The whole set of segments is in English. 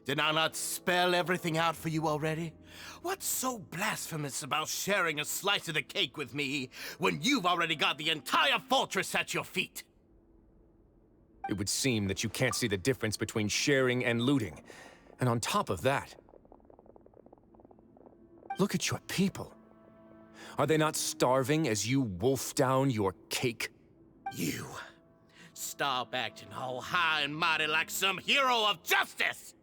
Did I not spell everything out for you already? What's so blasphemous about sharing a slice of the cake with me when you've already got the entire fortress at your feet? It would seem that you can't see the difference between sharing and looting. And on top of that, look at your people. Are they not starving as you wolf down your cake? You stop acting all high and mighty like some hero of justice!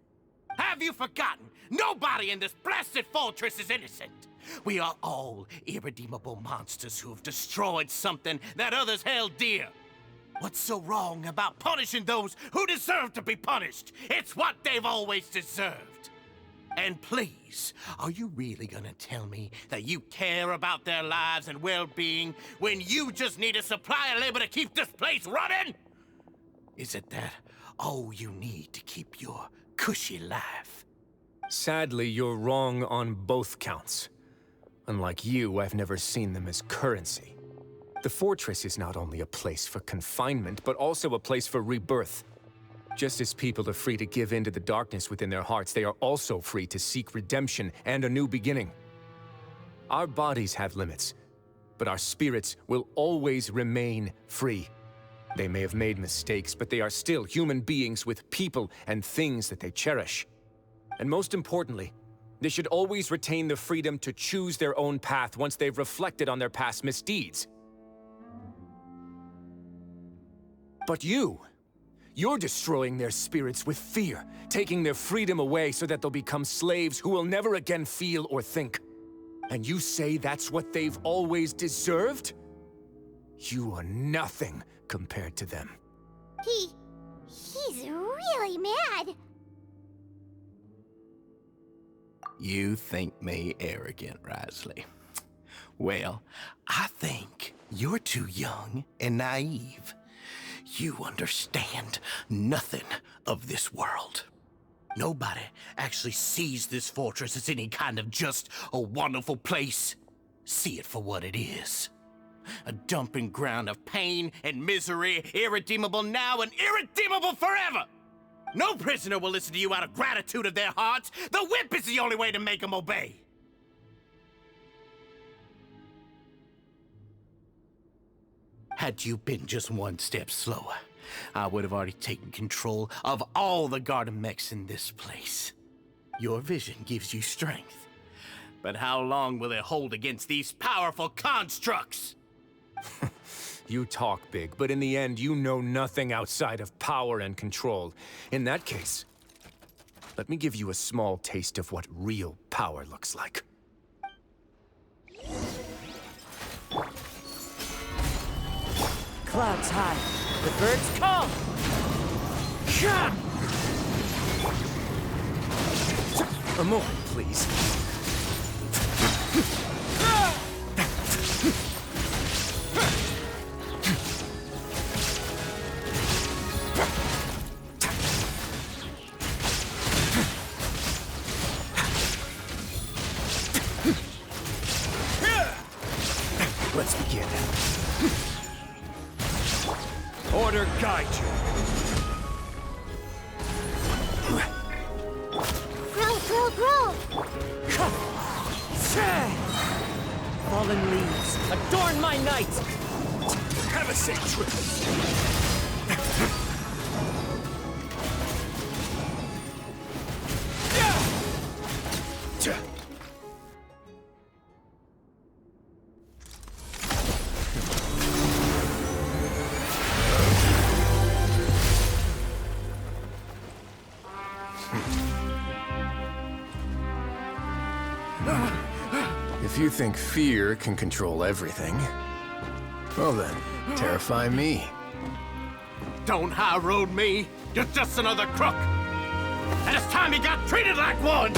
Have you forgotten? Nobody in this blasted fortress is innocent. We are all irredeemable monsters who have destroyed something that others held dear. What's so wrong about punishing those who deserve to be punished? It's what they've always deserved. And please, are you really gonna tell me that you care about their lives and well-being when you just need a supply of labor to keep this place running? Is it that all you need to keep your cushy life? Sadly, you're wrong on both counts. Unlike you, I've never seen them as currency. The fortress is not only a place for confinement, but also a place for rebirth. Just as people are free to give in to the darkness within their hearts, they are also free to seek redemption and a new beginning. Our bodies have limits, but our spirits will always remain free. They may have made mistakes, but they are still human beings with people and things that they cherish. And most importantly, they should always retain the freedom to choose their own path once they've reflected on their past misdeeds. But you're destroying their spirits with fear, taking their freedom away so that they'll become slaves who will never again feel or think. And you say that's what they've always deserved? You are nothing compared to them. He's really mad. You think me arrogant, Wriothesley. Well, I think you're too young and naive. You understand nothing of this world. Nobody actually sees this fortress as any kind of just a wonderful place. See it for what it is. A dumping ground of pain and misery, irredeemable now and irredeemable forever. No prisoner will listen to you out of gratitude of their hearts. The whip is the only way to make them obey. Had you been just one step slower, I would have already taken control of all the garden mechs in this place. Your vision gives you strength. But how long will it hold against these powerful constructs? You talk big, but in the end, you know nothing outside of power and control. In that case, let me give you a small taste of what real power looks like. Clouds high, the birds call! A moment, please. Let's begin. Order guide you. Grow! Fallen leaves, adorn my night! Have a safe trip. If you think fear can control everything, well then, terrify me. Don't high road me. You're just another crook. And it's time you got treated like one.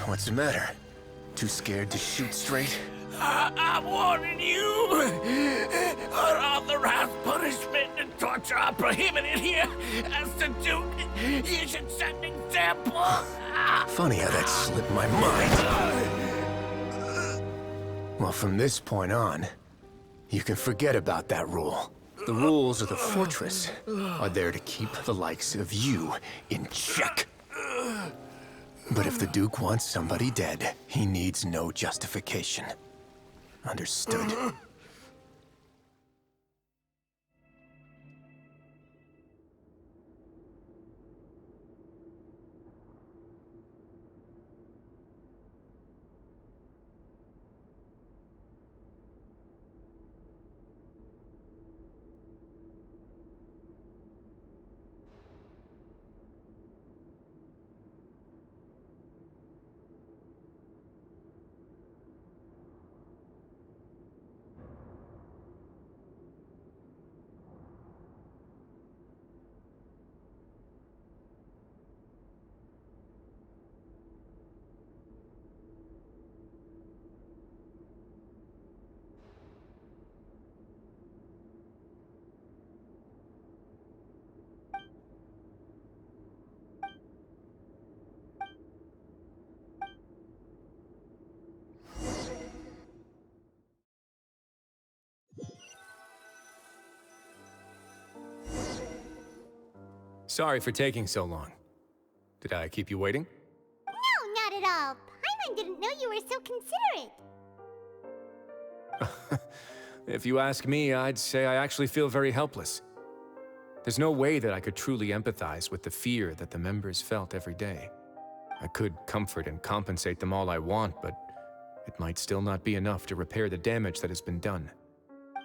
What's the matter? Too scared to shoot straight? I'm warning you. Unauthorized punishment and torture are prohibited here. As the Duke, you should send me example. Funny how that slipped my mind. Well, from this point on, you can forget about that rule. The rules of the fortress are there to keep the likes of you in check. But if the Duke wants somebody dead, he needs no justification. Understood? Sorry for taking so long. Did I keep you waiting? No, not at all. Paimon didn't know you were so considerate. If you ask me, I'd say I actually feel very helpless. There's no way that I could truly empathize with the fear that the members felt every day. I could comfort and compensate them all I want, but it might still not be enough to repair the damage that has been done.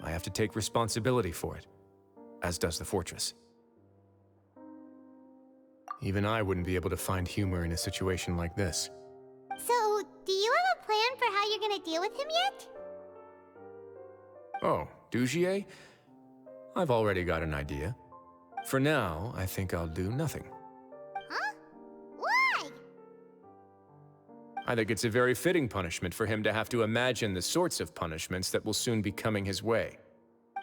I have to take responsibility for it, as does the fortress. Even I wouldn't be able to find humor in a situation like this. So, do you have a plan for how you're gonna deal with him yet? Oh, Dugier? I've already got an idea. For now, I think I'll do nothing. Huh? Why? I think it's a very fitting punishment for him to have to imagine the sorts of punishments that will soon be coming his way.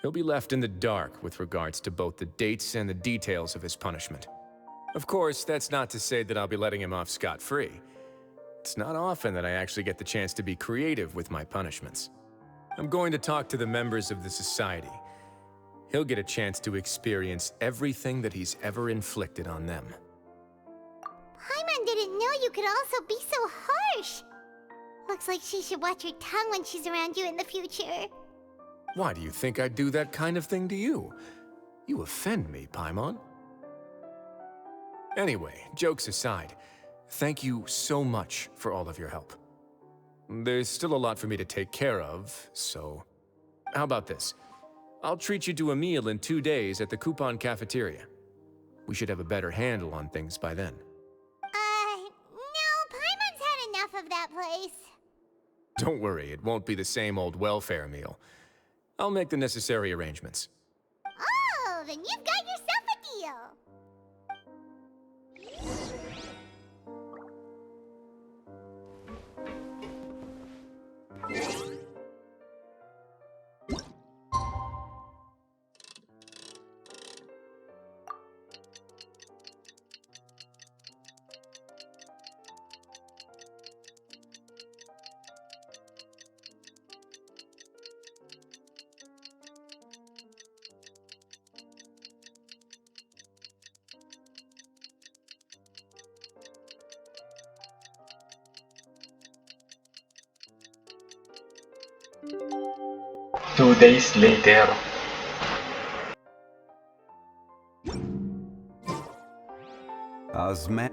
He'll be left in the dark with regards to both the dates and the details of his punishment. Of course, that's not to say that I'll be letting him off scot-free. It's not often that I actually get the chance to be creative with my punishments. I'm going to talk to the members of the society. He'll get a chance to experience everything that he's ever inflicted on them. Paimon didn't know you could also be so harsh. Looks like she should watch her tongue when she's around you in the future. Why do you think I'd do that kind of thing to you? You offend me, Paimon. Anyway, jokes aside, thank you so much for all of your help. There's still a lot for me to take care of, so... How about this? I'll treat you to a meal in 2 days at the Coupon Cafeteria. We should have a better handle on things by then. No, Paimon's had enough of that place. Don't worry, it won't be the same old welfare meal. I'll make the necessary arrangements. Oh, then you've got yourself a deal. Two days later. Osman.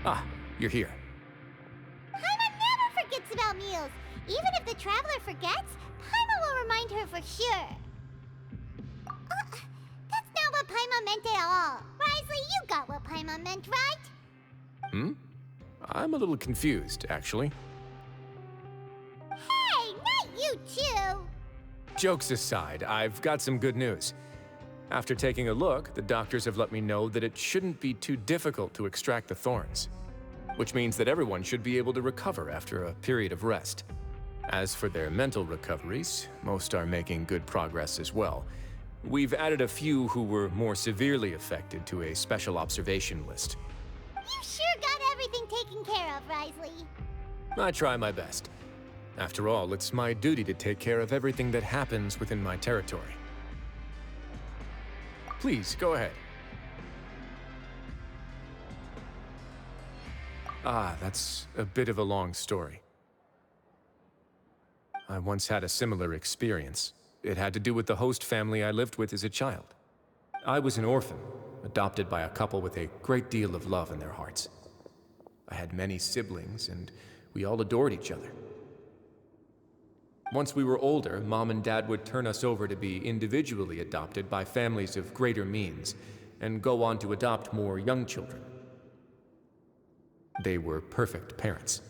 Ah, you're here. Paimon never forgets about meals. Even if the traveler forgets, Paimon will remind her for sure. That's not what Paimon meant at all. Wriothesley, you got what Paimon meant, right? I'm a little confused, actually. Hey, not you too! Jokes aside, I've got some good news. After taking a look, the doctors have let me know that it shouldn't be too difficult to extract the thorns, which means that everyone should be able to recover after a period of rest. As for their mental recoveries, most are making good progress as well. We've added a few who were more severely affected to a special observation list. You sure got everything taken care of, Wriothesley. I try my best. After all, it's my duty to take care of everything that happens within my territory. Please, go ahead. That's a bit of a long story. I once had a similar experience. It had to do with the host family I lived with as a child. I was an orphan, adopted by a couple with a great deal of love in their hearts. I had many siblings, and we all adored each other. Once we were older, Mom and Dad would turn us over to be individually adopted by families of greater means, and go on to adopt more young children. They were perfect parents.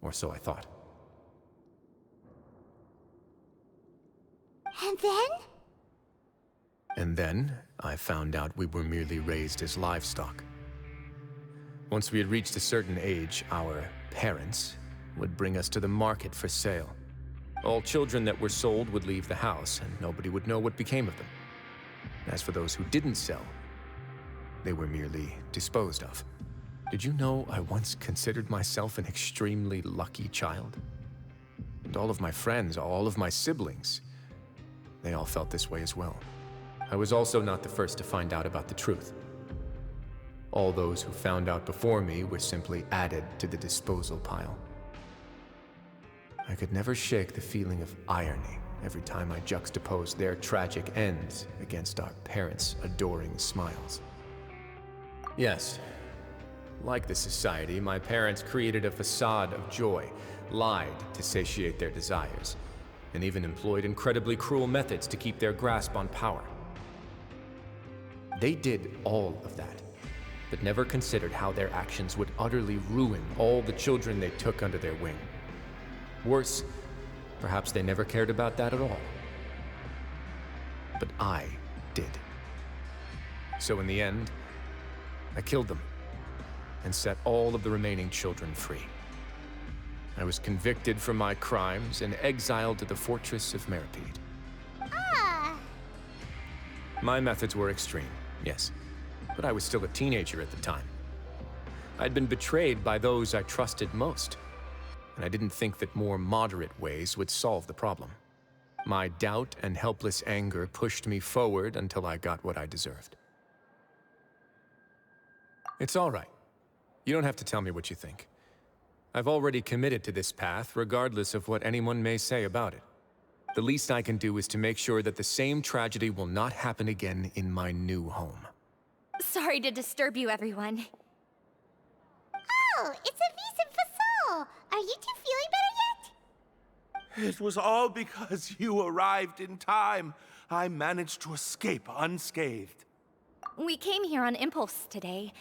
Or so I thought. And then? And then, I found out we were merely raised as livestock. Once we had reached a certain age, our parents would bring us to the market for sale. All children that were sold would leave the house, and nobody would know what became of them. As for those who didn't sell, they were merely disposed of. Did you know I once considered myself an extremely lucky child? And all of my friends, all of my siblings, they all felt this way as well. I was also not the first to find out about the truth. All those who found out before me were simply added to the disposal pile. I could never shake the feeling of irony every time I juxtaposed their tragic ends against our parents' adoring smiles. Yes, like the society, my parents created a facade of joy, lied to satiate their desires, and even employed incredibly cruel methods to keep their grasp on power. They did all of that, but never considered how their actions would utterly ruin all the children they took under their wing. Worse, perhaps they never cared about that at all. But I did. So in the end, I killed them and set all of the remaining children free. I was convicted for my crimes and exiled to the fortress of Meripede. Ah! My methods were extreme, yes, but I was still a teenager at the time. I'd been betrayed by those I trusted most, and I didn't think that more moderate ways would solve the problem. My doubt and helpless anger pushed me forward until I got what I deserved. It's all right. You don't have to tell me what you think. I've already committed to this path, regardless of what anyone may say about it. The least I can do is to make sure that the same tragedy will not happen again in my new home. Sorry to disturb you, everyone. Oh, it's Avis and Fasol! Are you two feeling better yet? It was all because you arrived in time. I managed to escape unscathed. We came here on impulse today,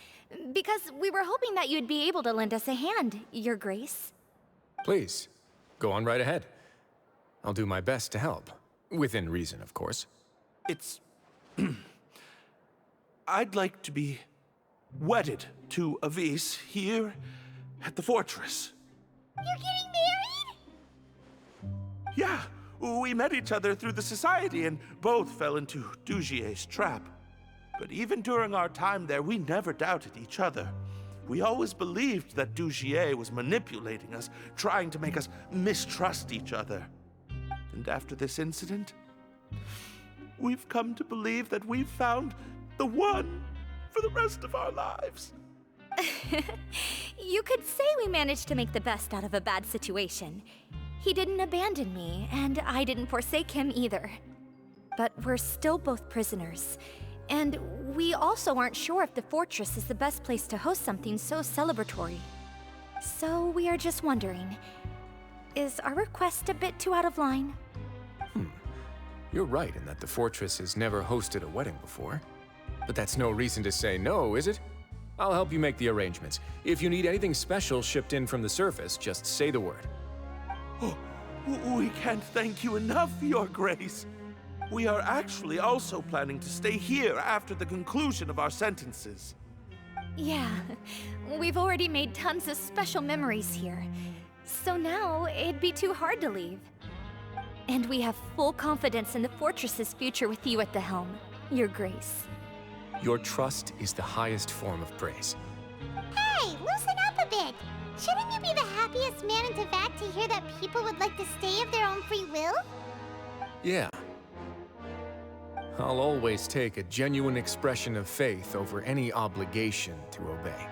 because we were hoping that you'd be able to lend us a hand, Your Grace. Please, go on right ahead. I'll do my best to help. Within reason, of course. It's... I'd like to be wedded to Avis here at the fortress. You're getting married? Yeah, we met each other through the society and both fell into Dugier's trap. But even during our time there, we never doubted each other. We always believed that Dugier was manipulating us, trying to make us mistrust each other. And after this incident, we've come to believe that we've found the one for the rest of our lives. You could say we managed to make the best out of a bad situation. He didn't abandon me, and I didn't forsake him either. But we're still both prisoners, And we also aren't sure if the fortress is the best place to host something so celebratory. So we are just wondering, is our request a bit too out of line? You're right in that the fortress has never hosted a wedding before. But that's no reason to say no, is it? I'll help you make the arrangements. If you need anything special shipped in from the surface, just say the word. Oh, we can't thank you enough, Your Grace. We are actually also planning to stay here after the conclusion of our sentences. Yeah, we've already made tons of special memories here. So now, it'd be too hard to leave. And we have full confidence in the fortress's future with you at the helm, Your Grace. Your trust is the highest form of praise. Hey, loosen up a bit! Shouldn't you be the happiest man in Teyvat to hear that people would like to stay of their own free will? Yeah. I'll always take a genuine expression of faith over any obligation to obey.